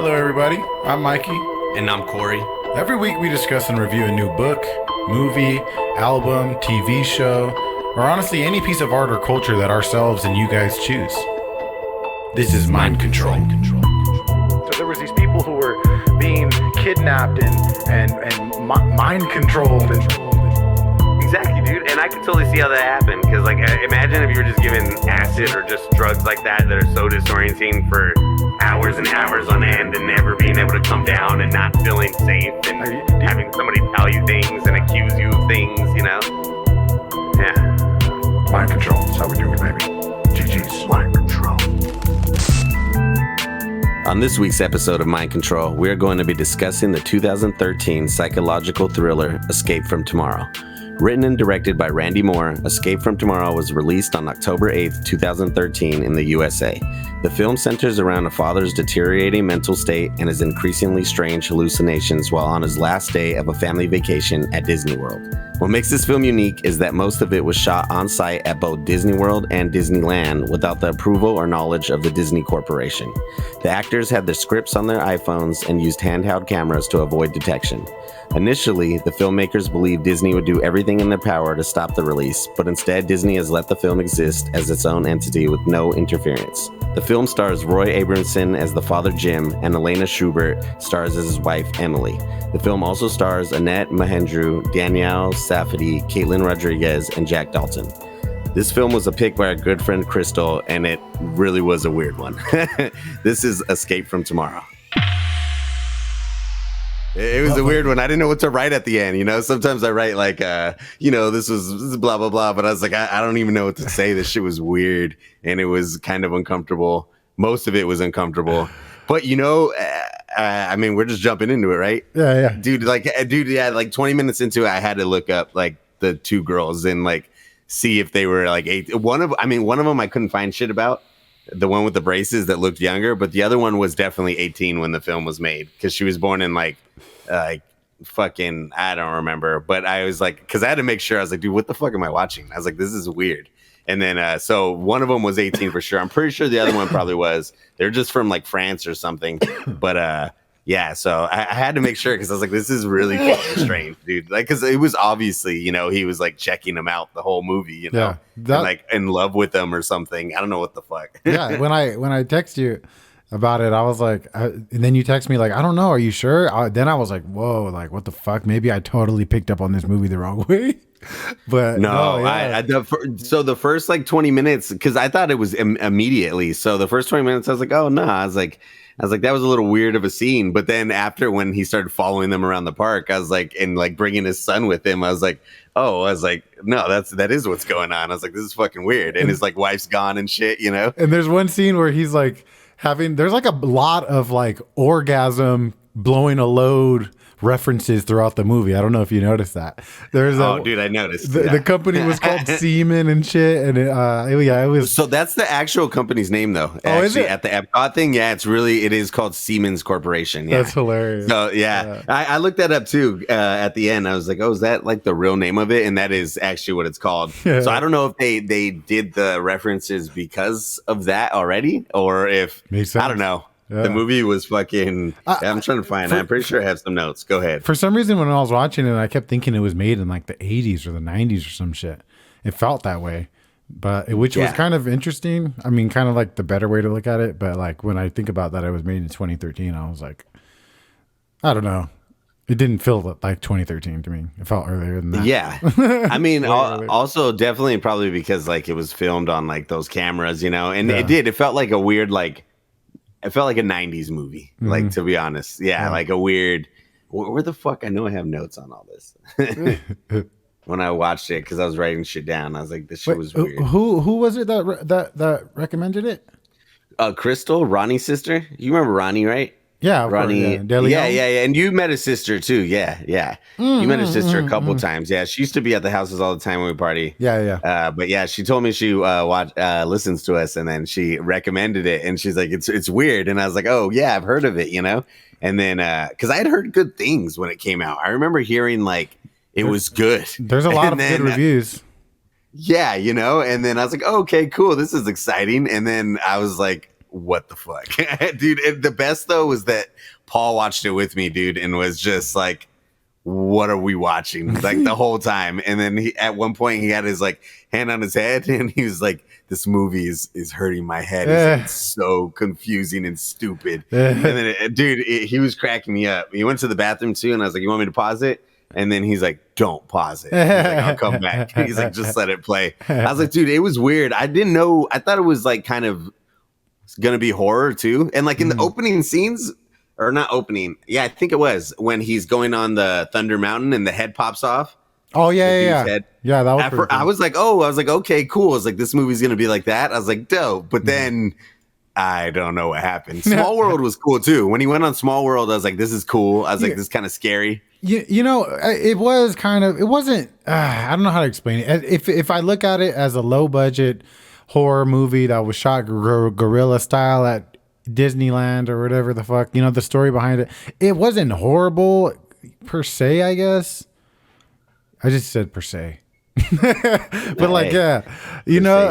Hello, everybody. I'm Mikey. And I'm Corey. Every week we discuss and review a new book, movie, album, TV show, or honestly any piece of art or culture that ourselves and you guys choose. This is Mind Control. So there was these people who were being kidnapped and mind controlled. Exactly, dude. And I can totally see how that happened. Because, like, imagine if you were just given acid or just drugs like that that are so disorienting for hours and hours on end and never being able to come down and not feeling safe and having somebody tell you things and accuse you of things, you know? Yeah. Mind control. That's how we do it, baby. GG's. Mind control. On this week's episode of Mind Control, we are going to be discussing the 2013 psychological thriller Escape from Tomorrow. Written and directed by Randy Moore, Escape from Tomorrow was released on October 8th, 2013 in the USA. The film centers around a father's deteriorating mental state and his increasingly strange hallucinations while on his last day of a family vacation at Disney World. What makes this film unique is that most of it was shot on site at both Disney World and Disneyland without the approval or knowledge of the Disney Corporation. The actors had their scripts on their iPhones and used handheld cameras to avoid detection. Initially, the filmmakers believed Disney would do everything in their power to stop the release, but instead Disney has let the film exist as its own entity with no interference. The film stars Roy Abramson as the father Jim, and Elena Schubert stars as his wife Emily. The film also stars Annette Mahendru, Danielle Safdie, Caitlin Rodriguez, and Jack Dalton. This film was a pick by our good friend Crystal, and it really was a weird one. This is Escape from Tomorrow. It was a weird one. I didn't know what to write at the end. You know, sometimes I write like, this is blah, blah, blah. But I was like, I don't even know what to say. This shit was weird. And it was kind of uncomfortable. Most of it was uncomfortable. But, we're just jumping into it, right? Yeah. Dude, like 20 minutes into it, I had to look up like the two girls and like see if they were like eight. One of them I couldn't find shit about. The one with the braces that looked younger, but the other one was definitely 18 when the film was made because she was born in like fucking, I don't remember. But I was like, because I had to make sure. I was like, dude, what the fuck am I watching? I was like, this is weird. And then so one of them was 18 for sure. I'm pretty sure the other one probably was. They're just from like France or something. But yeah, so I had to make sure because I was like, this is really fucking strange, dude. Like, because it was obviously, he was like checking them out the whole movie, and, like in love with them or something. I don't know what the fuck. Yeah, when I text you about it, I was like, and then you text me like, I don't know, are you sure? Then I was like, whoa, like what the fuck? Maybe I totally picked up on this movie the wrong way. But so the first like 20 minutes, because I thought it was immediately. So the first 20 minutes, I was like, oh no, I was like, that was a little weird of a scene. But then after when he started following them around the park, I was like, and like bringing his son with him, I was like, no, that is what's going on. I was like, this is fucking weird. And his like wife's gone and shit, And there's one scene where he's like there's like a lot of like orgasm blowing a load references throughout the movie. I don't know if you noticed that. Dude, I noticed. The company was called Seaman and shit, and it was. So that's the actual company's name, though. Oh, is it? At the Epcot thing? Yeah, it is called Siemens Corporation. Yeah. That's hilarious. So yeah. I looked that up too. At the end, I was like, oh, is that like the real name of it? And that is actually what it's called. Yeah. So I don't know if they did the references because of that already, or if I don't know. Yeah. The movie was fucking. I'm trying to find it. I'm pretty sure I have some notes. Go ahead. For some reason, when I was watching it, I kept thinking it was made in like the 80s or the 90s or some shit. It felt that way, which was kind of interesting. I mean, kind of like the better way to look at it. But like when I think about that, it was made in 2013. I was like, I don't know. It didn't feel like 2013 to me. It felt earlier than that. Yeah. I mean, also definitely probably because like it was filmed on like those cameras, and it did. It felt like a weird like. It felt like a 90s movie, like, to be honest. Yeah, like a weird... Where the fuck? I know I have notes on all this. When I watched it, because I was writing shit down. I was like, this shit was weird. Who was it that recommended it? Crystal, Ronnie's sister. You remember Ronnie, right? Yeah, Ronnie. Yeah. And you met his sister too. Yeah. You met his sister a couple times. Yeah, she used to be at the houses all the time when we party. Yeah. But yeah, she told me she listens to us, and then she recommended it, and she's like, it's weird, and I was like, oh yeah, I've heard of it, And then because I had heard good things when it came out, I remember hearing like it was good. There's a lot of good reviews. Yeah, and then I was like, oh, okay, cool, this is exciting, and then I was like. what the fuck, dude? And the best though was that Paul watched it with me, dude, and was just like, what are we watching, like, the whole time? And then at one point he had his like hand on his head and he was like, this movie is hurting my head. It's so confusing and stupid. And then he was cracking me up. He went to the bathroom too, and I was like, you want me to pause it? And then he's like, don't pause it. He's like, I'll come back. He's like, just let it play. I was like, dude, it was weird. I didn't know. I thought it was like kind of gonna be horror too. And like in the opening scenes, or not opening. Yeah, I think it was when he's going on the Thunder Mountain and the head pops off. Oh yeah. Yeah, that was cool. I was like, okay, cool. I was like, this movie's gonna be like that. I was like, dope. But then I don't know what happened. Small World was cool too. When he went on Small World, I was like, this is cool. I was like, this is kind of scary. You know, it was kind of. It wasn't. I don't know how to explain it. If I look at it as a low budget horror movie that was shot guerrilla style at Disneyland or whatever the fuck, you know, the story behind it, it wasn't horrible per se, I guess. I just said per se. But like, yeah, you know,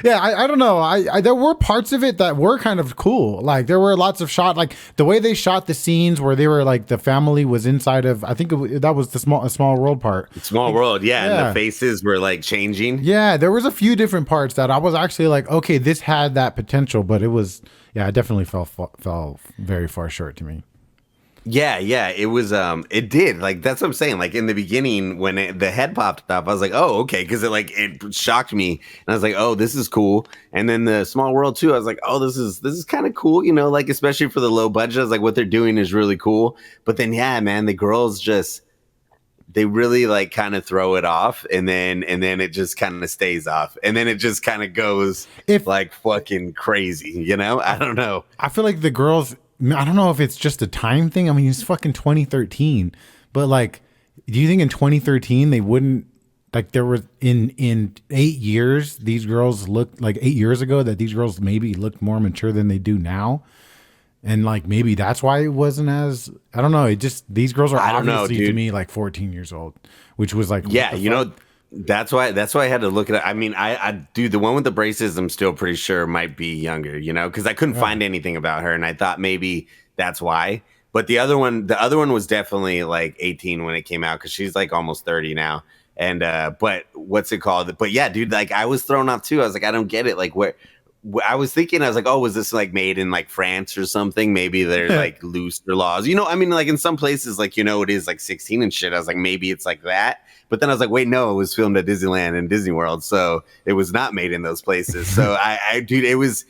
yeah, I don't know. I there were parts of it that were kind of cool. Like there were lots of shot, like the way they shot the scenes where they were like the family was inside of. I think that was the small world part. Small World, yeah, and the faces were like changing. Yeah, there was a few different parts that I was actually like, okay, this had that potential, but it was, it definitely fell very far short to me. Yeah, it was, it did, like, that's what I'm saying, like, in the beginning, when the head popped up, I was like, oh, okay, because it shocked me, and I was like, oh, this is cool, and then the Small World, too, I was like, oh, this is kind of cool, you know, like, especially for the low budget, I was like, what they're doing is really cool, but then, yeah, man, the girls just, they really, like, kind of throw it off, and then it just kind of stays off, and then it just kind of goes, like, fucking crazy, you know, I don't know. I feel like the girls... I don't know if it's just a time thing. I mean, it's fucking 2013, but like, do you think in 2013 they wouldn't, like, there was in 8 years these girls looked like 8 years ago that these girls maybe looked more mature than they do now, and like maybe that's why it wasn't as, I don't know. It just, these girls are obviously to me like 14 years old, which was like, yeah, you know. That's why I had to look at it. I mean, I do the one with the braces. I'm still pretty sure might be younger, you know, because I couldn't find anything about her, and I thought maybe that's why. But the other one was definitely like 18 when it came out, because she's like almost 30 now. And but what's it called? But yeah, dude, like I was thrown off too. I was like, I don't get it. Like where I was thinking, I was like, oh, was this like made in like France or something? Maybe they're like looser laws, you know. I mean, like in some places, like, you know, it is like 16 and shit. I was like, maybe it's like that. But then I was like, wait, no, it was filmed at Disneyland and Disney World, so it was not made in those places. So I dude, it was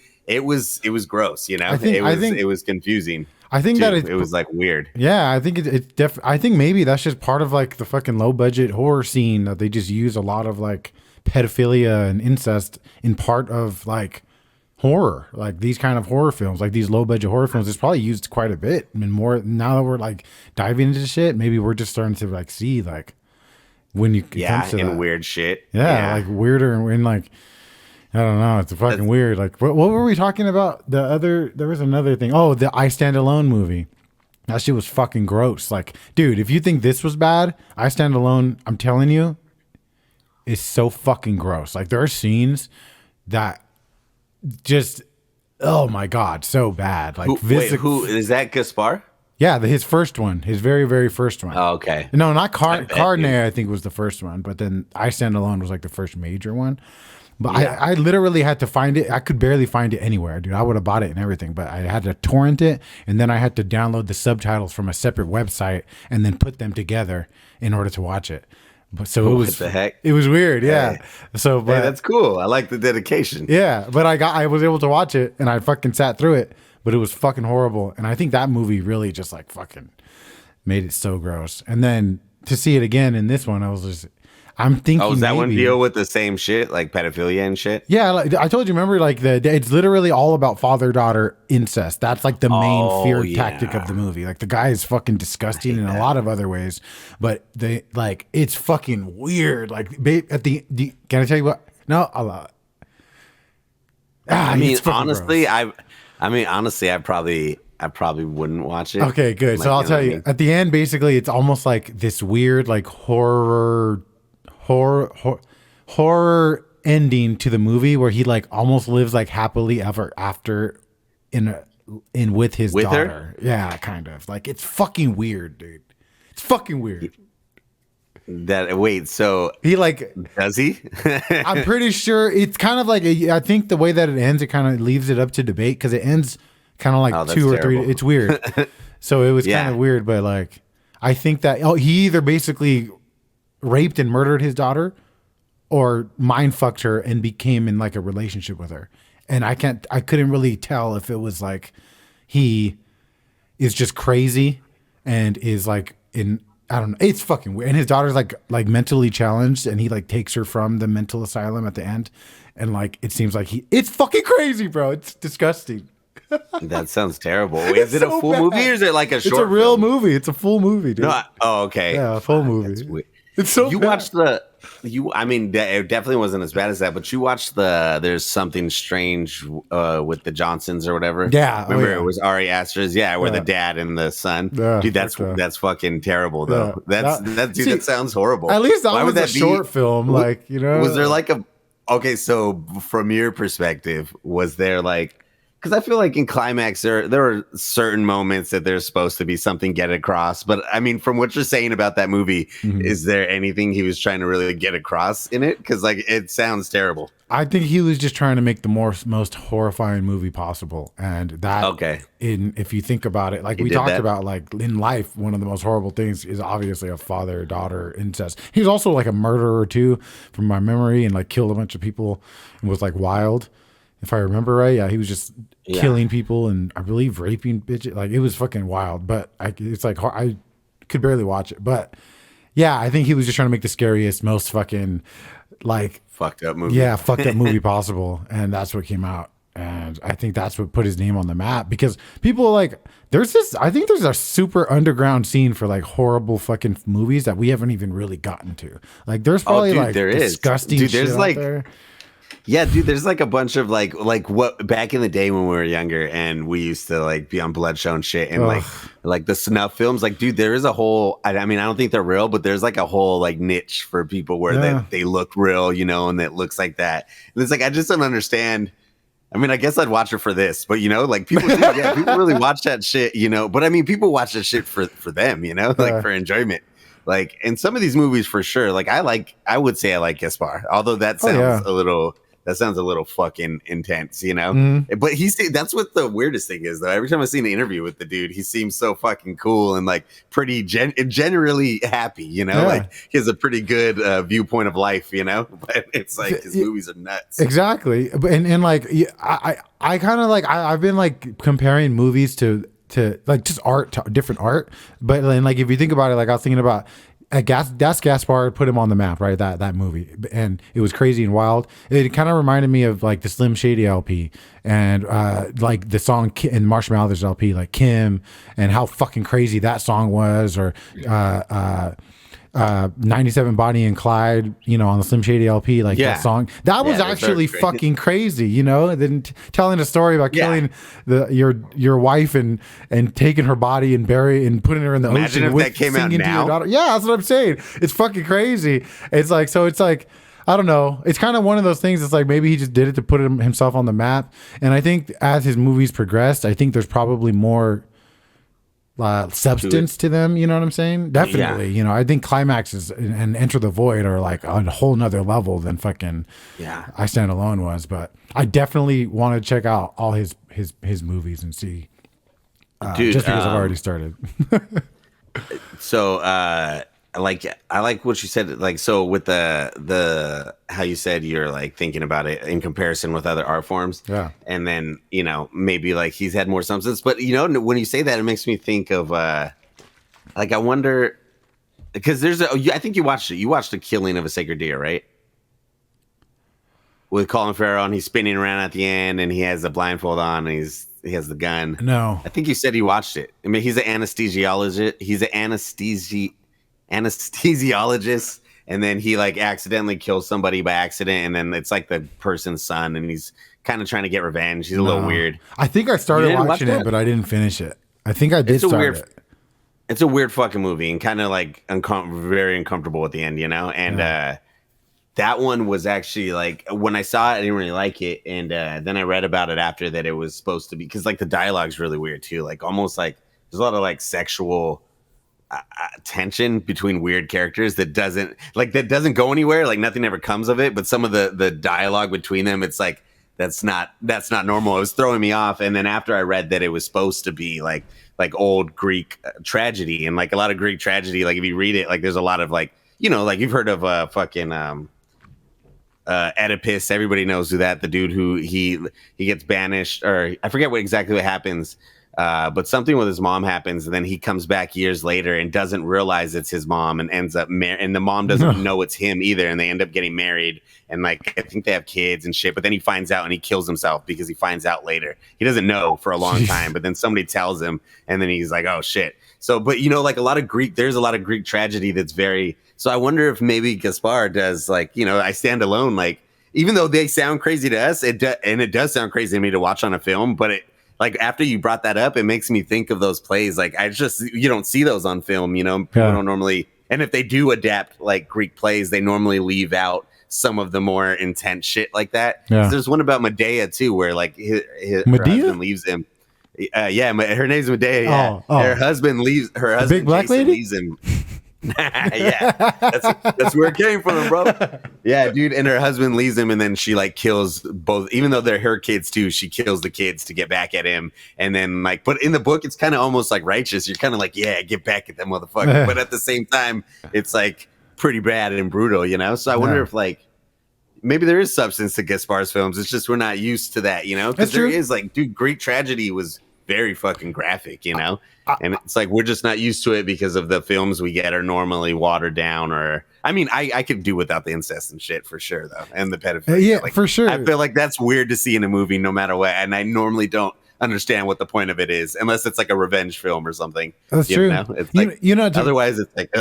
gross, you know. It was confusing. I think that it was like weird. Yeah, I think I think maybe that's just part of like the fucking low budget horror scene, that they just use a lot of like pedophilia and incest in part of like horror, like these kind of horror films, like these low budget horror films. It's probably used quite a bit. I mean, more now that we're like diving into shit, maybe we're just starting to like see like when you comes to that weird shit. Yeah, like weirder and like, I don't know, it's fucking weird. Like what were we talking about? There was another thing. Oh, the I Stand Alone movie. That shit was fucking gross. Like, dude, if you think this was bad, I Stand Alone, I'm telling you, is so fucking gross. Like there are scenes that just, oh my god, so bad. Like who is that? Gaspar? Yeah, his first one, his very, very first one. Oh, okay. No, not Cardinal, I think was the first one, but then I Stand Alone was like the first major one. But yeah. I literally had to find it. I could barely find it anywhere, dude. I would have bought it and everything, but I had to torrent it, and then I had to download the subtitles from a separate website and then put them together in order to watch it. But so it was, what the heck? It was weird, yeah. Hey. So, but that's cool. I like the dedication. Yeah, but I was able to watch it, and I fucking sat through it. But it was fucking horrible. And I think that movie really just like fucking made it so gross. And then to see it again in this one, I was just, I'm thinking. Oh, is that one deal with the same shit, like pedophilia and shit? Yeah, like, I told you, remember, like it's literally all about father-daughter incest. That's like the main fear tactic of the movie. Like the guy is fucking disgusting in a lot of other ways, but they like it's fucking weird. Like at the can I tell you what? No, I'll. I mean, honestly, gross. I probably wouldn't watch it. Okay, good. Like, so I'll tell you, at the end, basically, it's almost like this weird, like horror ending to the movie where he like almost lives like happily ever after in with his daughter. Her? Yeah, kind of. Like it's fucking weird, dude. It's fucking weird. So he like does he? I'm pretty sure it's kind of like I think the way that it ends, it kind of leaves it up to debate because it ends kind of like 2 or 3. It's weird. So it was kind of weird, but like I think that he either basically raped and murdered his daughter or mind fucked her and became in like a relationship with her. And I couldn't really tell if it was like he is just crazy and is like I don't know. It's fucking weird. And his daughter's like mentally challenged and he like takes her from the mental asylum at the end. And like, it seems like it's fucking crazy, bro. It's disgusting. That sounds terrible. Wait, is it a full movie or is it like a short? It's a real film? movie. It's a full movie, dude. No, okay. Yeah, a full movie. It's so you bad. watched I mean, it definitely wasn't as bad as that, but you watched There's Something Strange with the Johnsons or whatever. Yeah. Remember it was Ari Aster's, where the dad and the son. Yeah, dude, that's fucking terrible though. Yeah. That sounds horrible. At least that was a short film. Like, you know. Was there like okay, so from your perspective, was there like, because I feel like in climax there are certain moments that there's supposed to be something get across, but I mean, from what you're saying about that movie, is there anything he was trying to really get across in it? Because like it sounds terrible. I think he was just trying to make the most horrifying movie possible, and that if you think about it, like we talked about, like in life, one of the most horrible things is obviously a father-daughter incest. He was also like a murderer too, from my memory, and like killed a bunch of people and was like wild. If I remember right, he was just killing people and I believe raping bitches. Like it was fucking wild, but it's like I could barely watch it. But yeah, I think he was just trying to make the scariest, most fucking like fucked up movie. Yeah, fucked up movie possible, and that's what came out. And I think that's what put his name on the map because people like I think there's a super underground scene for like horrible fucking movies that we haven't even really gotten to. Like there's probably disgusting shit out there. Yeah, dude, there's like a bunch of like what back in the day when we were younger and we used to like be on Bloodshot and shit and like the snuff films. Like, dude, there is a whole, I mean, I don't think they're real, but there's like a whole like niche for people where they look real, you know, and it looks like that. And it's like, I just don't understand. I mean, I guess I'd watch it for this, but you know, like people really watch that shit, you know, but I mean, people watch that shit for them, you know, like for enjoyment. Like in some of these movies for sure, like I would say I like Gaspar, although that sounds a little fucking intense, you know? But that's what the weirdest thing is, though. Every time I see an interview with the dude, he seems so fucking cool and like pretty generally happy, you know? Like he has a pretty good viewpoint of life, you know? But it's like his movies are nuts. Exactly. And like, I kind of like, I've been like comparing movies to like just art, to different art. But then like, if you think about it, like I was thinking about, that's Gaspar put him on the map, right? That movie, and it was crazy and wild. It kind of reminded me of like the Slim Shady LP and like the song in Marshall Mathers LP, like Kim, and how fucking crazy that song was, or 97 Bonnie and Clyde, you know, on the Slim Shady LP, like that song. That was actually fucking crazy, you know. And then telling a story about killing your wife and taking her body and putting her in the Imagine ocean if that came out to now. your daughter. Yeah, that's what I'm saying. It's fucking crazy. It's like I don't know. It's kind of one of those things. It's like maybe he just did it to put himself on the map. And I think as his movies progressed, I think there's probably more substance to them, you know what I'm saying? Definitely. You know, I think Climaxes and Enter the Void are like on a whole nother level than fucking I Stand Alone was. But I definitely want to check out all his movies and see just because I've already started. So I like what you said, like, so with the how you said you're like thinking about it in comparison with other art forms, and then, you know, maybe like he's had more substance, but you know, when you say that, it makes me think of like, I wonder, because I think you watched The Killing of a Sacred Deer, right? With Colin Farrell, and he's spinning around at the end and he has the blindfold on and he has the gun. No, I think you said you watched it. I mean, he's an anesthesiologist. He's an anesthesiologist, and then he like accidentally kills somebody by accident, and then it's like the person's son, and he's kind of trying to get revenge. He's a little weird. I think I started watching it, but I didn't finish it. I think I did start it. It's a weird fucking movie, and kind of like very uncomfortable at the end, you know. And that one was actually like when I saw it, I didn't really like it, and then I read about it after that it was supposed to be because like the dialogue's really weird too, like almost like there's a lot of like sexual tension between weird characters that doesn't go anywhere, like nothing ever comes of it, but some of the dialogue between them, it's like that's not normal. It was throwing me off, and then after I read that it was supposed to be like old Greek tragedy, and like a lot of Greek tragedy, like if you read it, like there's a lot of like, you know, like you've heard of fucking Oedipus. Everybody knows who that, the dude who he gets banished, or I forget exactly what happens, but something with his mom happens, and then he comes back years later and doesn't realize it's his mom, and ends up and the mom doesn't know it's him either, and they end up getting married, and like I think they have kids and shit, but then he finds out and he kills himself because he finds out later. He doesn't know for a long time, but then somebody tells him, and then he's like, oh shit. So, but you know, like there's a lot of Greek tragedy that's very. So I wonder if maybe Gaspar does, like, you know, I Stand Alone, like, even though they sound crazy to us, it does sound crazy to me to watch on a film, but it, like, after you brought that up, it makes me think of those plays. Like, you don't see those on film, you know, people don't normally, and if they do adapt, like, Greek plays, they normally leave out some of the more intense shit like that. Yeah. There's one about Medea, too, where, like, her husband leaves him. Her name's Medea, yeah. Her husband big black Jason lady? leaves him. Yeah, that's where it came from, bro. Yeah, dude, and her husband leaves him, and then she like kills both, even though they're her kids too. She kills the kids to get back at him, and then like, but in the book, it's kind of almost like righteous. You're kind of like, yeah, get back at that motherfucker, but at the same time, it's like pretty bad and brutal, you know. So I wonder if like maybe there is substance to Gaspar's films. It's just we're not used to that, you know, because there is like, dude, Greek tragedy was very fucking graphic, you know, and it's like we're just not used to it because of the films we get are normally watered down. Or I mean, I could do without the incest and shit for sure, though, and the pedophilia. Yeah, like, for sure. I feel like that's weird to see in a movie, no matter what, and I normally don't understand what the point of it is unless it's like a revenge film or something. That's true. Know? It's like, you know, otherwise it's like,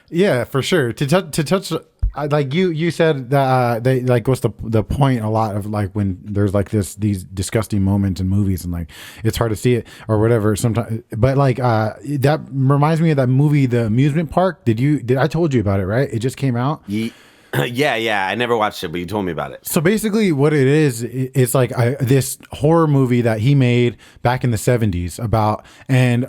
yeah, for sure. To touch. Like you said that they like what's the point a lot of like when there's like these disgusting moments in movies and like it's hard to see it or whatever sometimes, but like that reminds me of that movie The Amusement Park. Did I told you about it, right? It just came out. Yeah. I never watched it, but you told me about it. So basically what it is, it's like this horror movie that he made back in the 70s about, and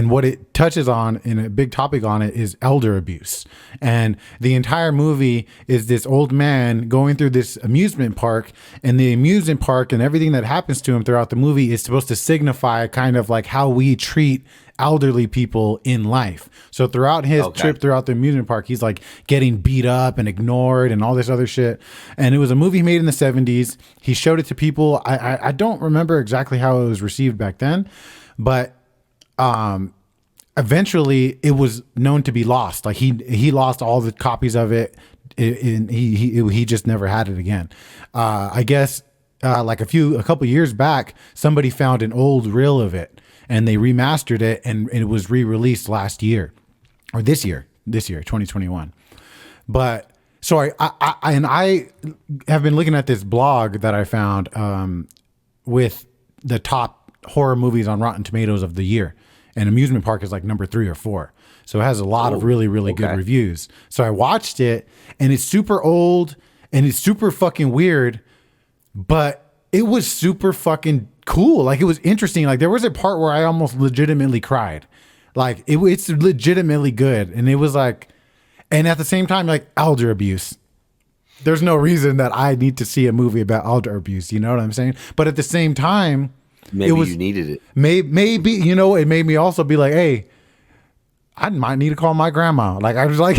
what it touches on, and a big topic on it, is elder abuse. And the entire movie is this old man going through this amusement park, and the amusement park and everything that happens to him throughout the movie is supposed to signify kind of like how we treat elderly people in life. So throughout his trip throughout the amusement park, he's like getting beat up and ignored and all this other shit. And it was a movie made in the 70s. He showed it to people. I don't remember exactly how it was received back then, but eventually it was known to be lost. Like he lost all the copies of it, and he just never had it again. I guess like a couple years back, somebody found an old reel of it, and they remastered it, and it was re-released last year, or this year, 2021. But so I have been looking at this blog that I found with the top horror movies on Rotten Tomatoes of the year, and Amusement Park is like number 3 or 4. So it has a lot of really, really good reviews. So I watched it, and it's super old and it's super fucking weird, but it was super fucking cool. Like, it was interesting. Like, there was a part where I almost legitimately cried. Like, it's legitimately good. And it was like, and at the same time, like, elder abuse. There's no reason that I need to see a movie about elder abuse. You know what I'm saying? But at the same time, maybe you needed it. Maybe, you know, it made me also be like, hey, I might need to call my grandma. Like, I was like,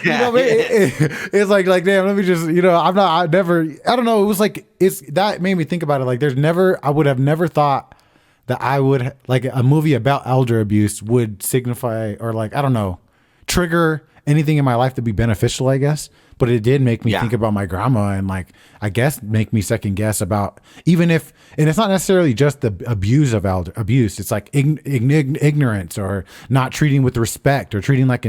you know, it's like, damn, let me just, you know, I don't know. It was like, that made me think about it. Like, I would have never thought that I would, like, a movie about elder abuse would signify, or like, I don't know, trigger anything in my life to be beneficial, I guess. But it did make me think about my grandma, and like, I guess make me second guess about, even if, and it's not necessarily just the abuse of elder abuse. It's like ignorance, or not treating with respect, or treating like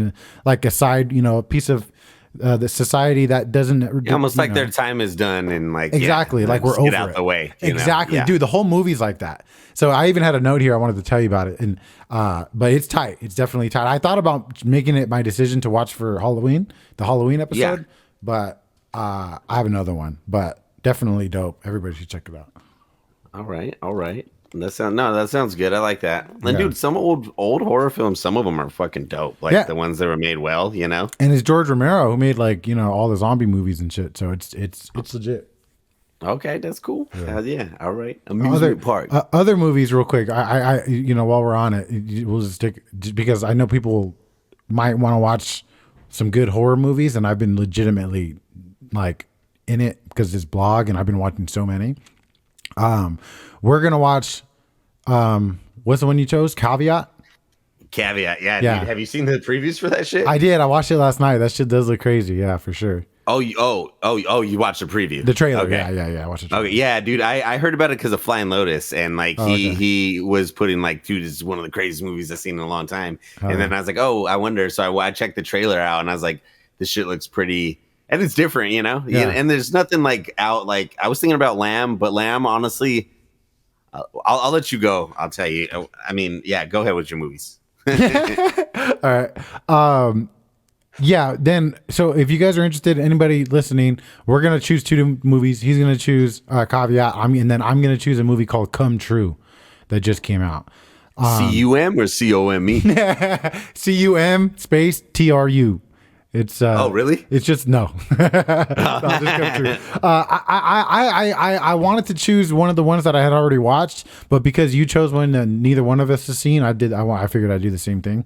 a side, you know, a piece of the society that doesn't, almost like their time is done, and like, exactly, like we're over get out it. The way. Exactly, dude. The whole movie's like that. So I even had a note here I wanted to tell you about it, and but it's tight. It's definitely tight. I thought about making it my decision to watch for Halloween, the Halloween episode, but I have another one, but definitely dope. Everybody should check it out. All right. That sounds good. I like that. And Yeah. dude, some old horror films, some of them are fucking dope. Like the ones that were made well, you know. And it's George Romero who made like all the zombie movies and shit. So it's legit. Okay, that's cool. Yeah. All right. Amusement park. Other movies, real quick. I while we're on it, we'll just because I know people might want to watch some good horror movies, and I've been legitimately like in it because this blog, and I've been watching so many. We're gonna watch. What's the one you chose? Caveat. Yeah. Dude, have you seen the previews for that shit? I did. I watched it last night. That shit does look crazy. Yeah, for sure. You watched the preview. The trailer. Okay. Yeah. I watched the trailer. Okay, yeah, dude. I heard about it because of Flying Lotus, and like he was putting like, dude, this is one of the craziest movies I've seen in a long time. And then I was like, oh, I wonder. So I checked the trailer out, and I was like, this shit looks pretty, and it's different, you know. Yeah. And there's nothing like out. Like I was thinking about Lamb, but Lamb, honestly, I'll let you go. I'll tell you. I mean, yeah, go ahead with your movies. All right. Yeah, then so if you guys are interested, anybody listening, we're gonna choose two movies. He's gonna choose Caveat. And then I'm gonna choose a movie called Come True that just came out. CUM or COME? CUM space TRU. It's oh really? It's just no. No, just Come True. I wanted to choose one of the ones that I had already watched, but because you chose one that neither one of us has seen, I figured I'd do the same thing.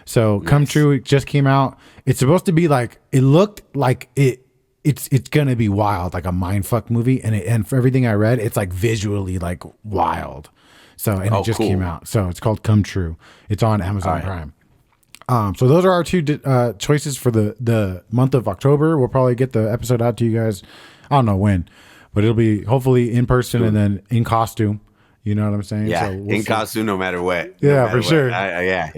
So nice. Come True, it just came out. It's supposed to be like, it looked like it's gonna be wild, like a mindfuck movie, and for everything I read, it's like visually like wild. So it just came out. So it's called Come True. It's on Amazon Prime. So those are our two choices for the month of October. We'll probably get the episode out to you guys. I don't know when, but it'll be hopefully in person and then in costume. You know what I'm saying? Yeah, so in costume, no matter what. Yeah, for sure. Yeah.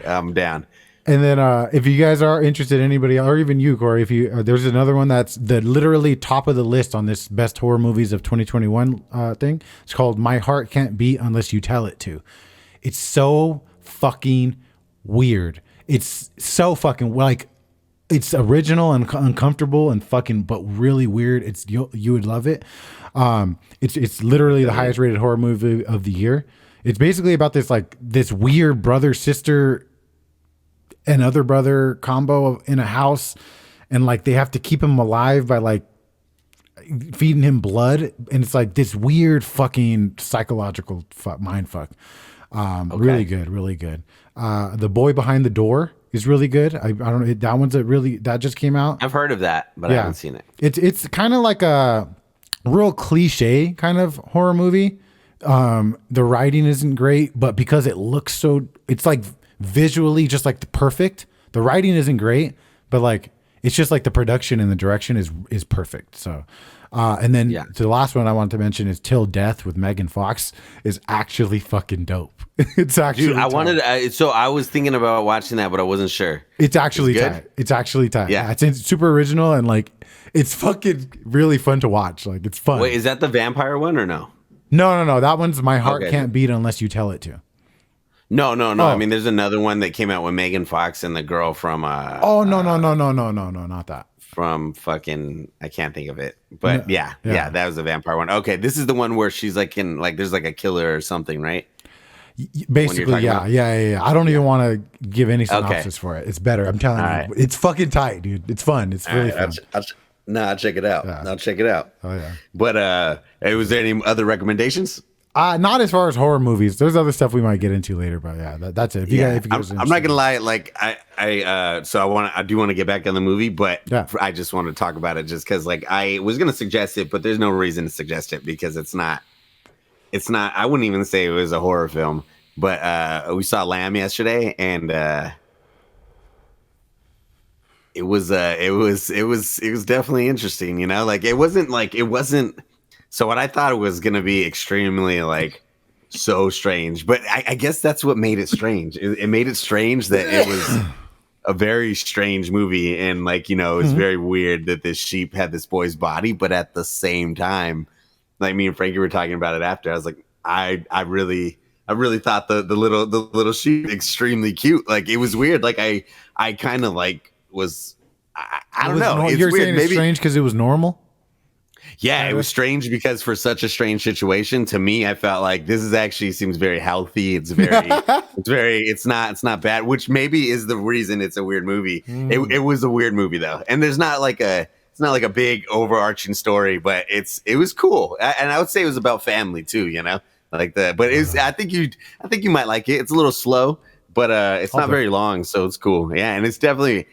I'm down. And then if you guys are interested, anybody, or even you, Corey, if you there's another one that's the literally top of the list on this best horror movies of 2021 thing. It's called My Heart Can't Beat Unless You Tell It To. It's so fucking weird. It's so fucking like it's original and uncomfortable and fucking, but really weird. It's you would love it. It's literally the highest rated horror movie of the year. It's basically about this weird brother sister and other brother combo in a house, and like they have to keep him alive by like feeding him blood, and it's like this weird fucking psychological mind fuck. Really good. The Boy Behind the Door is really good. I don't know, that one's that just came out. I've heard of that, but I haven't seen it. It's kind of like a real cliche kind of horror movie. The writing isn't great, but because it looks so, it's like visually just like the perfect. The writing isn't great, but like it's just like the production and the direction is perfect. So and then the last one I wanted to mention is Till Death with Megan Fox is actually fucking dope. It's actually dude, so I was thinking about watching that, but I wasn't sure. It's actually tight. It's actually tight. Yeah. It's super original and like it's fucking really fun to watch. Like it's fun. Wait, is that the vampire one or no? No. That one's My Heart Can't Beat Unless You Tell It To. No. I mean, there's another one that came out with Megan Fox and the girl from no, not that. From fucking, I can't think of it, but yeah, that was the vampire one. Okay, this is the one where she's like there's like a killer or something, right? Basically, yeah. I don't even want to give any synopsis for it. It's better. I'm telling you, it's fucking tight, dude. It's fun. It's really fun. I'll check it out. Yeah. I'll check it out. Oh yeah. But was there any other recommendations? Not as far as horror movies. There's other stuff we might get into later, but yeah, that's it. I'm not gonna lie. Like I do want to get back on the movie, but I just want to talk about it just because like I was gonna suggest it, but there's no reason to suggest it because it's not. I wouldn't even say it was a horror film, but we saw Lamb yesterday, and it was definitely interesting. You know, like it wasn't. So what I thought it was going to be extremely like so strange, but I guess that's what made it strange. It made it strange that it was a very strange movie. And like, you know, it's very weird that this sheep had this boy's body, but at the same time, like me and Frankie were talking about it after, I was like, I really thought the little sheep extremely cute. Like it was weird. Like I kind of like was I don't know. It's You're weird. saying it's strange because it was normal? Yeah, it was strange because for such a strange situation, to me, I felt like this is actually seems very healthy. It's not bad, which maybe is the reason it's a weird movie. It was a weird movie though. And it's not like a big overarching story, but it was cool. And I would say it was about family too, I think you might like it. It's a little slow, but it's not very long, so it's cool. Yeah, and it's definitely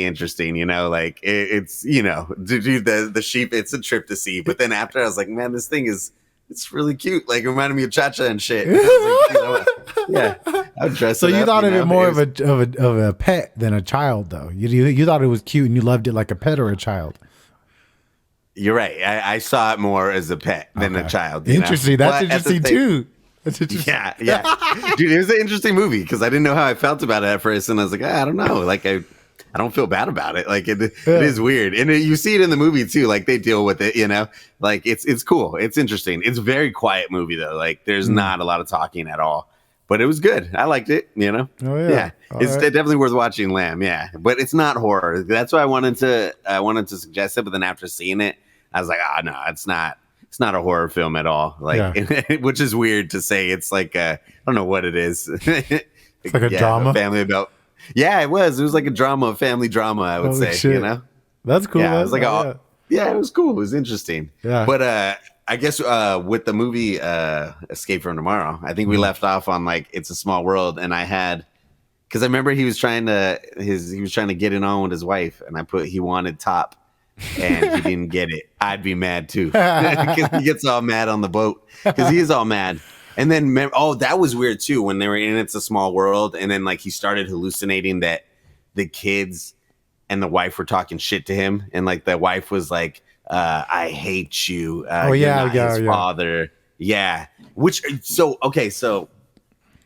interesting, it's the sheep, it's a trip to see. But then after I was like, man, this thing it's really cute. Like it reminded me of Cha-Cha and shit. And I was like, yeah, I would dress so it you up, thought of it more of a pet than a child though. You thought it was cute and you loved it like a pet or a child. You're right. I saw it more as a pet than a child. Interesting. That's interesting too. That's interesting. Yeah. Dude, it was an interesting movie because I didn't know how I felt about it at first, and I was like, I don't know. Like I don't feel bad about it. Like it is weird, and you see it in the movie too. Like they deal with it, Like it's cool. It's interesting. It's a very quiet movie though. Like there's not a lot of talking at all, but it was good. I liked it. Oh yeah. It's definitely worth watching. Lamb. Yeah, but it's not horror. That's why I wanted to suggest it. But then after seeing it, I was like, no, it's not. It's not a horror film at all. Which is weird to say. It's like I don't know what it is. It's like a drama. Family about. Yeah, it was. It was like a drama, a family drama, I would say. Shit. That's cool. Yeah, it was like it was cool. It was interesting. Yeah. But I guess with the movie Escape from Tomorrow, I think we left off on like It's a Small World, and because I remember he was trying to get it on with his wife, and I put he wanted top, and he didn't get it. I'd be mad too because he gets all mad on the boat because he is all mad. And then, that was weird too when they were in It's a Small World, and then like he started hallucinating that the kids and the wife were talking shit to him, and like the wife was like, "I hate you." His father. Yeah. So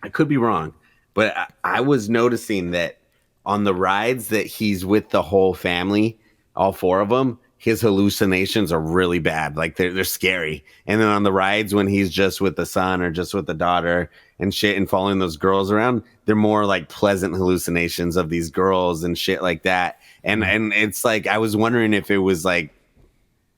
I could be wrong, but I was noticing that on the rides that he's with the whole family, all four of them, his hallucinations are really bad. Like they're scary. And then on the rides when he's just with the son or just with the daughter and shit and following those girls around, they're more like pleasant hallucinations of these girls and shit like that. And it's like, I was wondering if it was like,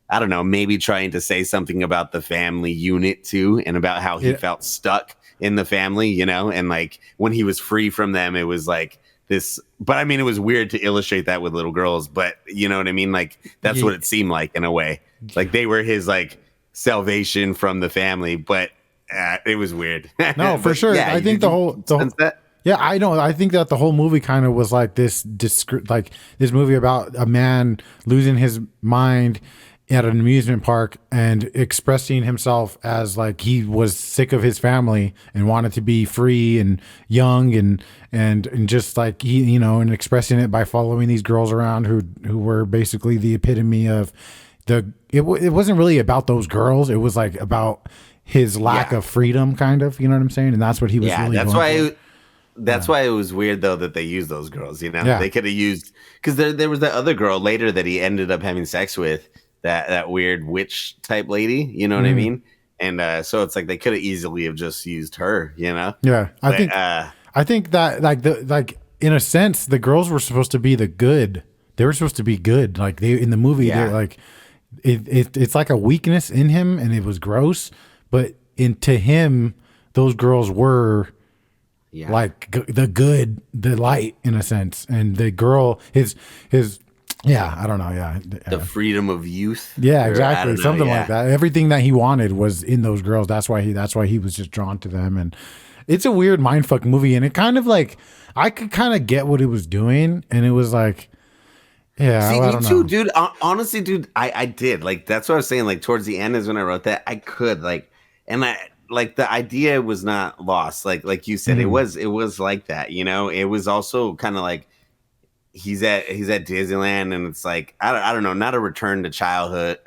I don't know, maybe trying to say something about the family unit too, and about how he felt stuck in the family, and like when he was free from them, it was like this. But I mean, it was weird to illustrate that with little girls, but you know what I mean? Like that's what it seemed like in a way. Like they were his like salvation from the family, but it was weird. No, for sure. Yeah, I think the whole yeah, I know. I think that the whole movie kind of was like this movie about a man losing his mind at an amusement park and expressing himself as like he was sick of his family and wanted to be free and young and just like he, and expressing it by following these girls around who were basically the epitome of it wasn't really about those girls. It was like about his lack of freedom, kind of, you know what I'm saying? And that's what he was really going for. That's why it was weird though that they used those girls, they could have used, because there was that other girl later that he ended up having sex with, that weird witch type lady, you know what I mean? And so it's like they could have easily have just used her, Yeah, but, I think that like in a sense the girls were supposed to be the good. They were supposed to be good. Like they in the movie, they're like it's like a weakness in him, and it was gross. But to him, those girls were like the good, the light in a sense, and the girl, his. Yeah, I don't know. Yeah, the freedom of youth. Yeah, exactly. Something like that. Everything that he wanted was in those girls. That's why he was just drawn to them. And it's a weird mindfuck movie. And it kind of like I could kind of get what it was doing, and it was like, yeah. See, I don't me too, know. dude. Honestly, dude, I did. Like that's what I was saying. Like towards the end is when I wrote that. I could and I like the idea was not lost. Like you said, it was like that. It was also kind of like. He's at Disneyland, and it's like I don't know, not a return to childhood,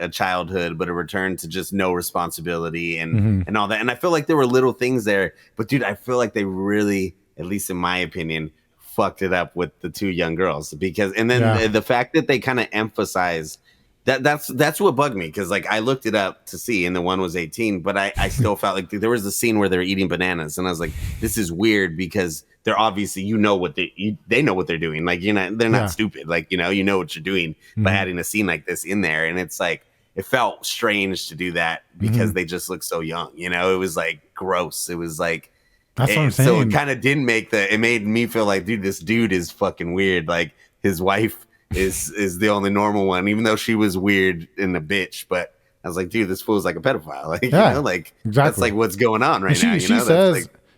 but a return to just no responsibility and all that. And I feel like there were little things there, but dude, I feel like they really, at least in my opinion, fucked it up with the two young girls the fact that they kind of emphasize that's what bugged me, because like I looked it up to see, and the one was 18, but I still felt like there was a scene where they're eating bananas, and I was like, this is weird because they're obviously, you know what they know what they're doing. Like, they're not stupid. Like, you know what you're doing by adding a scene like this in there. And it's like, it felt strange to do that because they just look so young. It was like gross. It was like, that's what I'm saying. So it kind of didn't it made me feel like, dude, this dude is fucking weird. Like, his wife is the only normal one, even though she was weird and a bitch. But I was like, dude, this fool's like a pedophile. Like, exactly. That's like what's going on right now.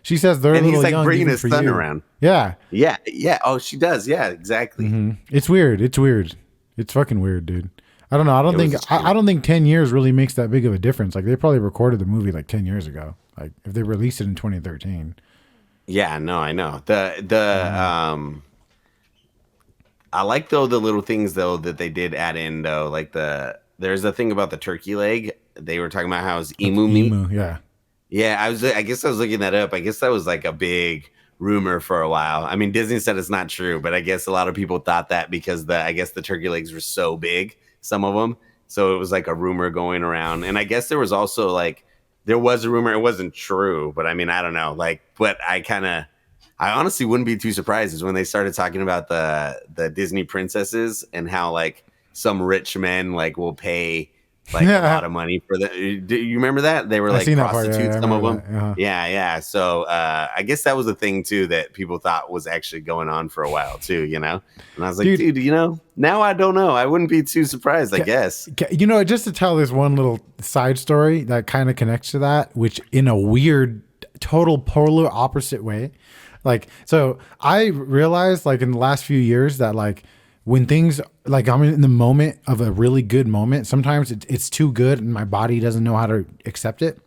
She says they're a little young. And he's like bringing his son around. Yeah. Yeah. Yeah. Oh, she does. Yeah, exactly. It's weird. It's fucking weird, dude. I don't know. I don't think 10 years really makes that big of a difference. Like, they probably recorded the movie like 10 years ago. Like, if they released it in 2013. Yeah, no, I know. I like though the little things though that they did add in though. Like there's a thing about the turkey leg. They were talking about how it's emu meat. Yeah. Yeah, I guess I was looking that up. I guess that was like a big rumor for a while. I mean, Disney said it's not true, but I guess a lot of people thought that because I guess the turkey legs were so big, some of them. So it was like a rumor going around. And I guess there was also like, there was a rumor. It wasn't true, but I mean, I don't know. Like, but I honestly wouldn't be too surprised is when they started talking about the Disney princesses and how like some rich men like will pay like a lot of money for the. Do you remember that? They were like prostitutes, some of them. Uh-huh. Yeah. So I guess that was a thing too that people thought was actually going on for a while too, And I was like, dude, now I don't know. I wouldn't be too surprised, I guess. Just to tell this one little side story that kind of connects to that, which in a weird, total polar opposite way. Like, so I realized like in the last few years that like when things like I'm in the moment of a really good moment, sometimes it's too good and my body doesn't know how to accept it.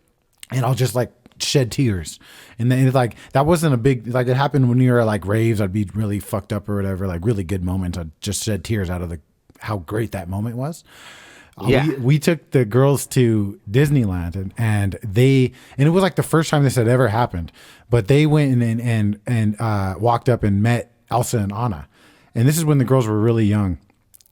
And I'll just like shed tears. And then it's like, that wasn't a big, like it happened when you were at like raves, I'd be really fucked up or whatever, like really good moments. I'd just shed tears out of how great that moment was. Yeah. We took the girls to Disneyland and it was like the first time this had ever happened, but they went and walked up and met Elsa and Anna. And this is when the girls were really young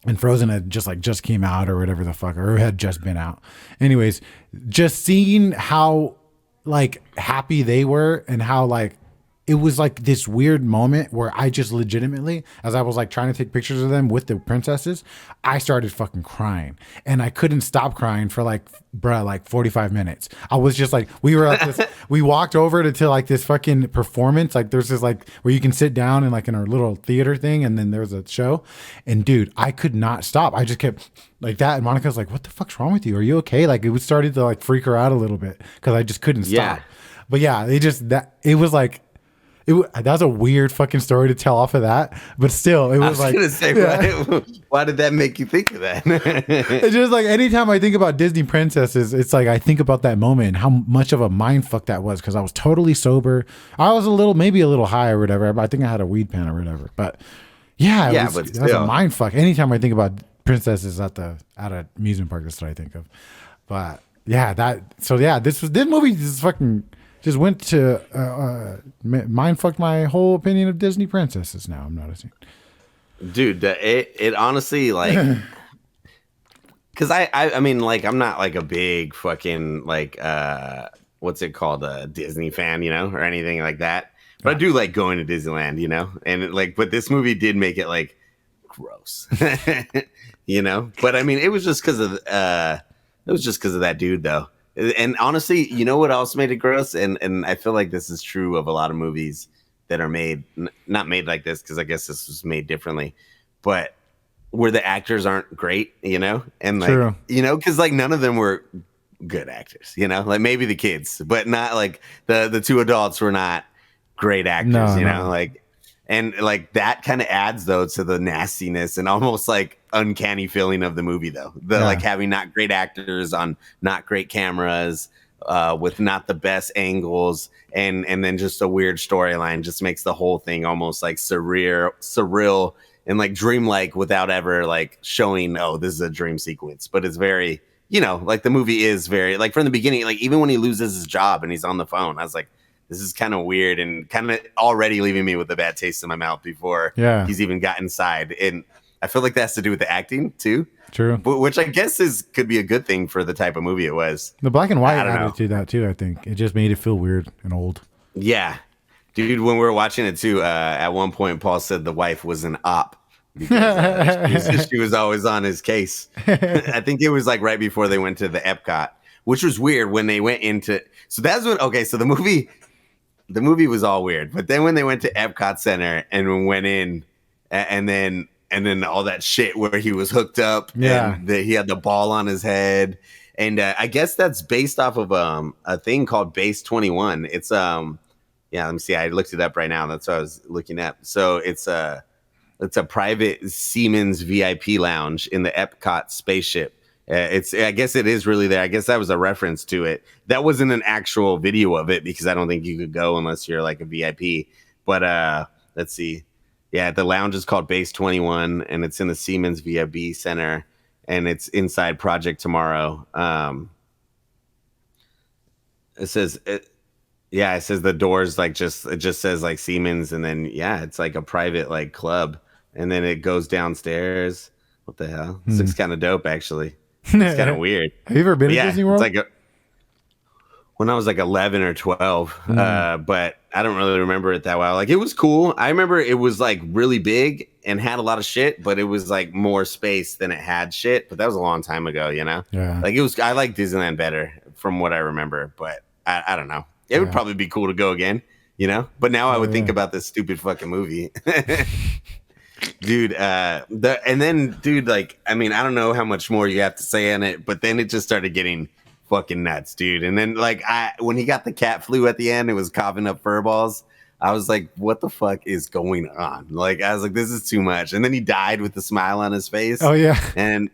and Frozen had just came out or whatever the fuck, or had just been out. Anyways, just seeing how like happy they were and how like, it was like this weird moment where I just legitimately, as I was like trying to take pictures of them with the princesses, I started fucking crying and I couldn't stop crying for like 45 minutes. I was just like, we were at this, we walked over to like this fucking performance. Like there's this like where you can sit down and like in our little theater thing. And then there's a show and dude, I could not stop. I just kept like that. And Monica's like, what the fuck's wrong with you? Are you okay? Like it was starting to like freak her out a little bit because I just couldn't stop. But yeah, it was like, that's a weird fucking story to tell off of that, but still, it was like. I was gonna say, why did that make you think of that? It's just like anytime I think about Disney princesses, it's like I think about that moment and how much of a mind fuck that was because I was totally sober. I was maybe a little high or whatever. But I think I had a weed pen or whatever. But that was a mind fuck. Anytime I think about princesses at an amusement park, that's what I think of. But this movie is fucking. Just went to mind fucked my whole opinion of Disney princesses. Now I'm noticing, dude. It honestly like, because I mean like I'm not like a big fucking like what's it called, a Disney fan, or anything like that. But I do like going to Disneyland, and but this movie did make it like gross, But I mean, it was just because of that dude though. And honestly, you know what else made it gross? And I feel like this is true of a lot of movies that are made, not made like this, because I guess this was made differently, but where the actors aren't great, And like, true. Because like none of them were good actors, like maybe the kids, but not like the two adults were not great actors, no. Like, and like that kind of adds though to the nastiness and almost like uncanny feeling of the movie though. Like having not great actors on not great cameras, with not the best angles, and then just a weird storyline just makes the whole thing almost like surreal and like dreamlike without ever like showing, this is a dream sequence. But it's very, like the movie is very like from the beginning, like even when he loses his job and he's on the phone, I was like, this is kind of weird and kind of already leaving me with a bad taste in my mouth before he's even got inside. And I feel like that has to do with the acting too. True. But, which I guess could be a good thing for the type of movie it was. The black and white added to that too, I think. It just made it feel weird and old. Yeah. Dude, when we were watching it too, at one point Paul said the wife was an op because she was always on his case. I think it was like right before they went to the Epcot, which was weird when they went into. So that's when so the movie was all weird, but then when they went to Epcot Center and went in, and then all that shit where he was hooked up, and he had the ball on his head, and I guess that's based off of a thing called Base 21. It's Yeah, let me see. I looked it up right now. That's what I was looking at. So it's a private Siemens VIP lounge in the Epcot spaceship. I guess it is really there. I guess that was a reference to it. That wasn't an actual video of it because I don't think you could go unless you're like a VIP. But let's see. Yeah, the lounge is called Base 21, and it's in the Siemens VIP Center, and it's inside Project Tomorrow. It says the doors it just says like Siemens, and then it's like a private like club, and then it goes downstairs. What the hell? This looks kind of dope, actually. It's kind of weird. Have you ever been to Disney World? It's like when I was like 11 or 12, but I don't really remember it that well. Like, it was cool. I remember it was like really big and had a lot of shit, but it was like more space than it had shit. But that was a long time ago, you know? Yeah. Like, I like Disneyland better from what I remember, but I don't know. It would probably be cool to go again, you know? But now I would think about this stupid fucking movie. Dude, like, I mean, I don't know how much more you have to say on it, but then it just started getting fucking nuts, dude. And then like when he got the cat flu at the end, it was coughing up fur balls. I was like, what the fuck is going on? Like, I was like, this is too much. And then he died with a smile on his face. Oh yeah. And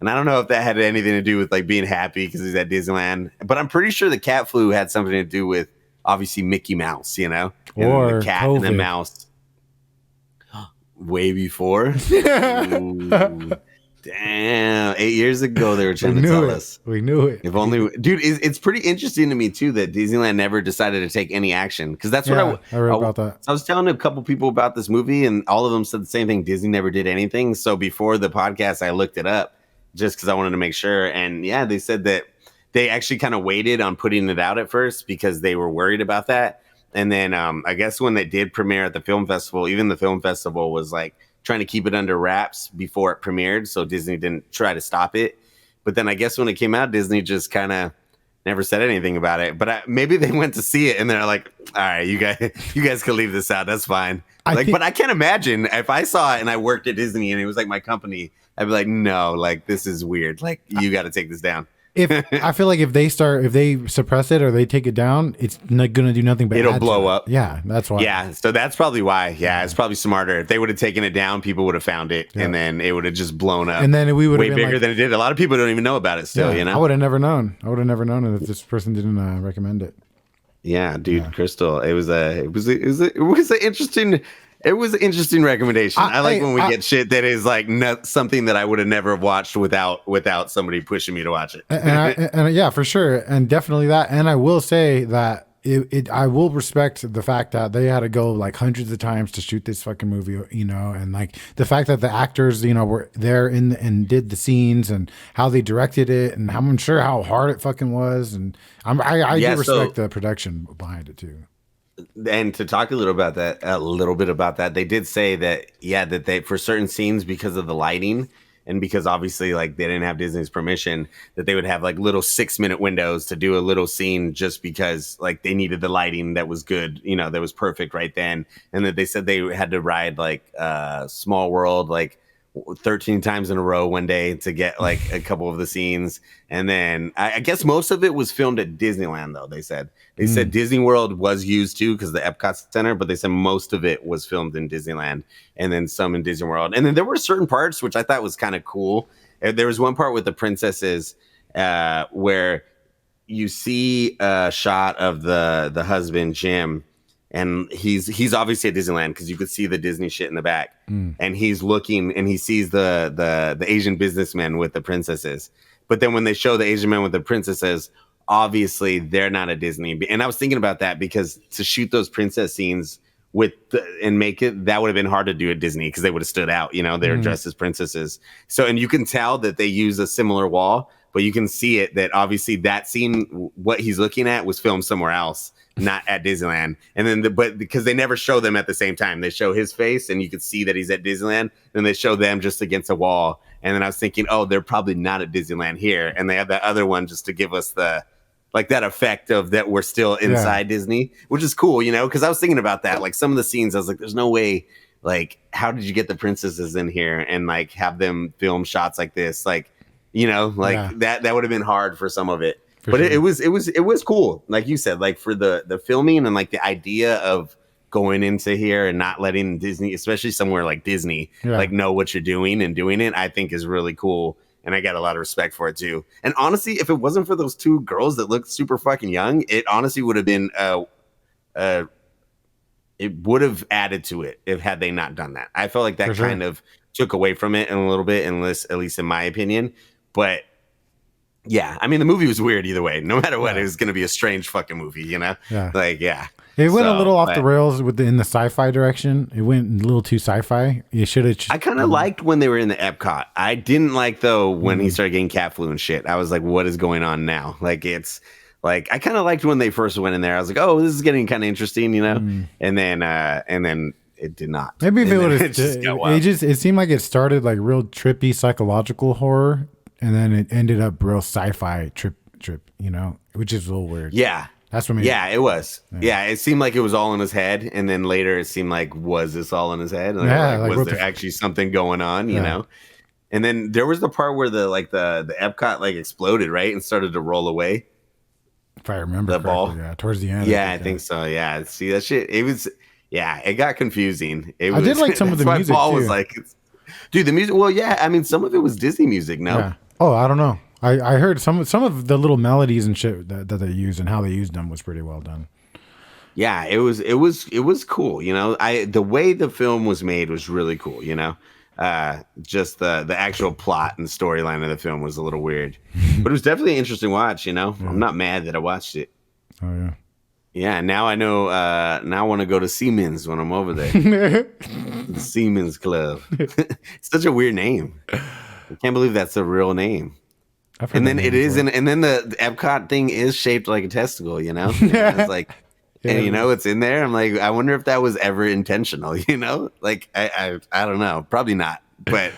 I don't know if that had anything to do with like being happy because he's at Disneyland, but I'm pretty sure the cat flu had something to do with obviously Mickey Mouse, you know, or the cat COVID. and the mouse. Way before. Ooh, damn, 8 years ago they were trying to tell us. We knew it. If only, dude. It's pretty interesting to me too that Disneyland never decided to take any action, because that's what I read about that. I was telling a couple people about this movie, and all of them said the same thing. Disney never did anything. So before the podcast, I looked it up just because I wanted to make sure. And they said that they actually kind of waited on putting it out at first because they were worried about that. And then I guess when they did premiere at the film festival, even the film festival was like trying to keep it under wraps before it premiered, so Disney didn't try to stop it. But then I guess when it came out, Disney just kind of never said anything about it. But maybe they went to see it and they're like, all right, you guys can leave this out. That's fine. But I can't imagine if I saw it and I worked at Disney and it was like my company, I'd be like, no, like, this is weird. Like, you got to take this down. I feel like if they suppress it or they take it down, it's not going to do nothing but it'll blow up. Yeah, that's why. Yeah, so that's probably why. Yeah, it's probably smarter. If they would have taken it down, people would have found it, and then it would have just blown up. And then we would have way bigger than it did. A lot of people don't even know about it still. You know, I would have never known. If this person didn't recommend it. Yeah, dude, yeah. Crystal. It was an interesting. It was an interesting recommendation. I like when we get shit that is like something that I would have never watched without somebody pushing me to watch it. and yeah, for sure, and definitely that. And I will say that I will respect the fact that they had to go like hundreds of times to shoot this fucking movie, you know, and like the fact that the actors, you know, were there and did the scenes and how they directed it, and I'm sure how hard it fucking was, and I do respect the production behind it too. And to talk a little bit about that, they did say that that they, for certain scenes, because of the lighting and because obviously like they didn't have Disney's permission, that they would have like little 6-minute windows to do a little scene just because like they needed the lighting that was good, you know, that was perfect right then. And that they said they had to ride like Small World like 13 times in a row one day to get like a couple of the scenes. And then I guess most of it was filmed at Disneyland, though. They said Disney World was used too because the Epcot Center, but they said most of it was filmed in Disneyland and then some in Disney World. And then there were certain parts which I thought was kind of cool. There was one part with the princesses where you see a shot of the husband, Jim, and he's obviously at Disneyland because you could see the Disney shit in the back. And he's looking and he sees the Asian businessmen with the princesses. But then when they show the Asian men with the princesses, obviously they're not at Disney. And I was thinking about that because to shoot those princess scenes and make it, that would have been hard to do at Disney because they would have stood out, you know, they're dressed as princesses. So, and you can tell that they use a similar wall, but you can see it that obviously that scene, what he's looking at, was filmed somewhere else, not at Disneyland. And then, but because they never show them at the same time, they show his face and you can see that he's at Disneyland. Then they show them just against a wall. And then I was thinking, oh, they're probably not at Disneyland here. And they have that other one just to give us the, like, that effect of that we're still inside Disney, which is cool, you know, because I was thinking about that. Like, some of the scenes, I was like, there's no way, like, how did you get the princesses in here and, like, have them film shots like this? Like, you know, like, that would have been hard for some of it. But sure. it was cool. Like you said, like, for the filming and, like, the idea of going into here and not letting Disney, especially somewhere like Disney, like, know what you're doing and doing it, I think is really cool. And I got a lot of respect for it too. And honestly, if it wasn't for those two girls that looked super fucking young, it honestly would have been it would have added to it if had they not done that. I felt like that kind of took away from it in a little bit, at least in my opinion. But yeah, I mean, the movie was weird either way. No matter what, it was going to be a strange fucking movie, you know? Yeah. Like, yeah. It went a little off the rails in the sci-fi direction. It went a little too sci-fi. You should have. I kind of liked when they were in the Epcot. I didn't like, though, when he started getting cat flu and shit. I was like, what is going on now? Like, it's like, I kind of liked when they first went in there. I was like, oh, this is getting kind of interesting, you know? And then it did not. Maybe if it would have, it seemed like it started like real trippy psychological horror, and then it ended up real sci-fi trip, you know, which is a little weird. Yeah. That's what it was. Yeah, it seemed like it was all in his head, and then later it seemed like, was this all in his head? Like, was there actually something going on? You know? And then there was the part where the Epcot like exploded, right, and started to roll away. If I remember the ball, towards the end. Yeah, I think so. Yeah, see that shit. It was, it got confusing. I did like some of the music. Paul too. Was like, dude, the music. Well, yeah, I mean, some of it was Disney music. No. Yeah. Oh, I don't know. I heard some of the little melodies and shit that they used and how they used them was pretty well done. Yeah, it was cool. You know, the way the film was made was really cool. You know, just the actual plot and storyline of the film was a little weird, but it was definitely an interesting watch. You know, I'm not mad that I watched it. Oh yeah. Yeah, now I know. Now I want to go to Siemens when I'm over there. The Siemens Club. It's such a weird name. I can't believe that's a real name. And then it is, and then the Epcot thing is shaped like a testicle, you know? It's like, and you know, it's in there. I'm like, I wonder if that was ever intentional, you know? Like, I don't know. Probably not, but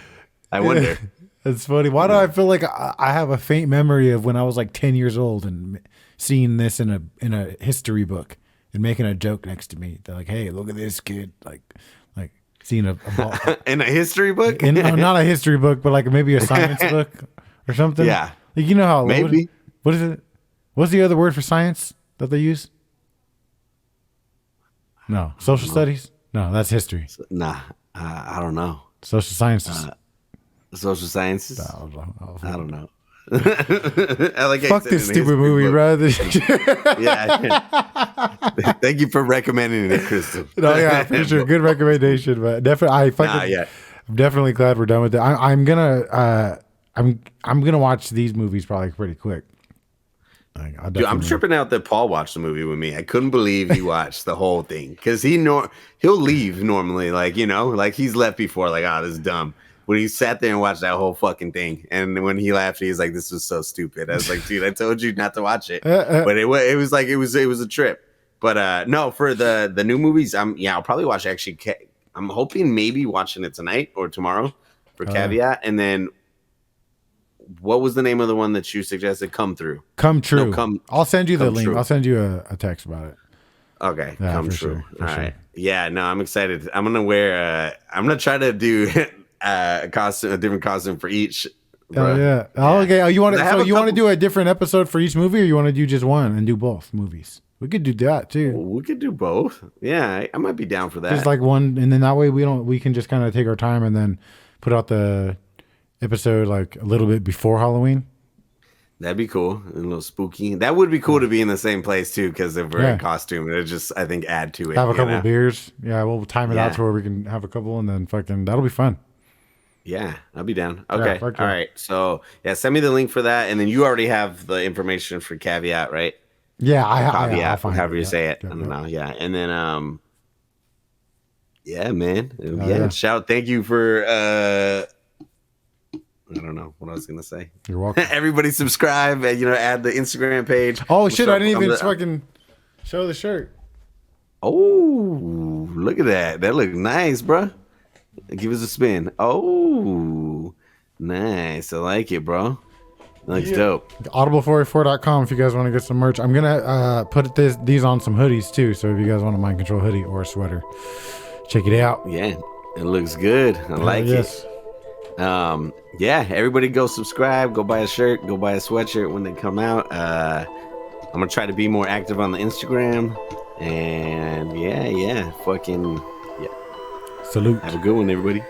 I wonder. It's funny. Why do I feel like I have a faint memory of when I was like 10 years old and seeing this in a history book and making a joke next to me? They're like, hey, look at this kid. Like seeing a ball. In a history book? Not a history book, but like maybe a science book. Or something. Yeah. Like, you know how maybe. What is it? What's the other word for science that they use? No. Social studies? No, that's history. Nah. I don't know. Social sciences. Social sciences? I don't know. I like fuck this stupid movie, bro. Yeah. Thank you for recommending it, Crystal. No, yeah, for sure. Good recommendation, but definitely I'm definitely glad we're done with it. I'm gonna watch these movies probably pretty quick. Dude, I'm tripping out that Paul watched the movie with me. I couldn't believe he watched the whole thing because he'll leave normally, like, you know, like he's left before, like, oh, this is dumb. When he sat there and watched that whole fucking thing, and when he laughed, he was like, "This was so stupid." I was like, "Dude, I told you not to watch it." But it was like it was a trip. But no, for the new movies, I'll probably watch. Actually, I'm hoping maybe watching it tonight or tomorrow for Caveat, and then. What was the name of the one that you suggested? Come True. I'll send you the link. I'll send you a text about it. Okay. Yeah, Come True. All right. Yeah, no, I'm excited. I'm gonna try to do a different costume for each. Oh yeah. Oh, okay. Oh, you want to do a different episode for each movie, or you want to do just one and do both movies? We could do that too. We could do both. Yeah, I might be down for that. Just like one, and then that way we can just kind of take our time and then put out the episode like a little bit before Halloween. That'd be cool. A little spooky. That would be cool to be in the same place too, because if we're in costume, it'll just, I think, add to it. Have a couple of beers. Yeah, we'll time it out to where we can have a couple, and then fucking that'll be fun. Yeah, I'll be down. Okay. All right. So yeah, send me the link for that, and then you already have the information for Caveat, right? Yeah, Caveat, however you say it. I don't know. Yeah, and then yeah, man. Shout. Thank you for I don't know what I was gonna say. You're welcome. Everybody subscribe and add the Instagram page. Oh shit! I didn't even fucking show the shirt. Oh, look at that! That look nice, bro. Give us a spin. Oh, nice. I like it, bro. Looks dope. Audible484.com if you guys want to get some merch. I'm gonna put these on some hoodies too. So if you guys want a Mind Control hoodie or a sweater, check it out. Yeah, it looks good. I like it. Yeah, everybody go subscribe, go buy a shirt, go buy a sweatshirt when they come out. I'm gonna try to be more active on the Instagram, and fucking yeah. Salute. Have a good one, everybody.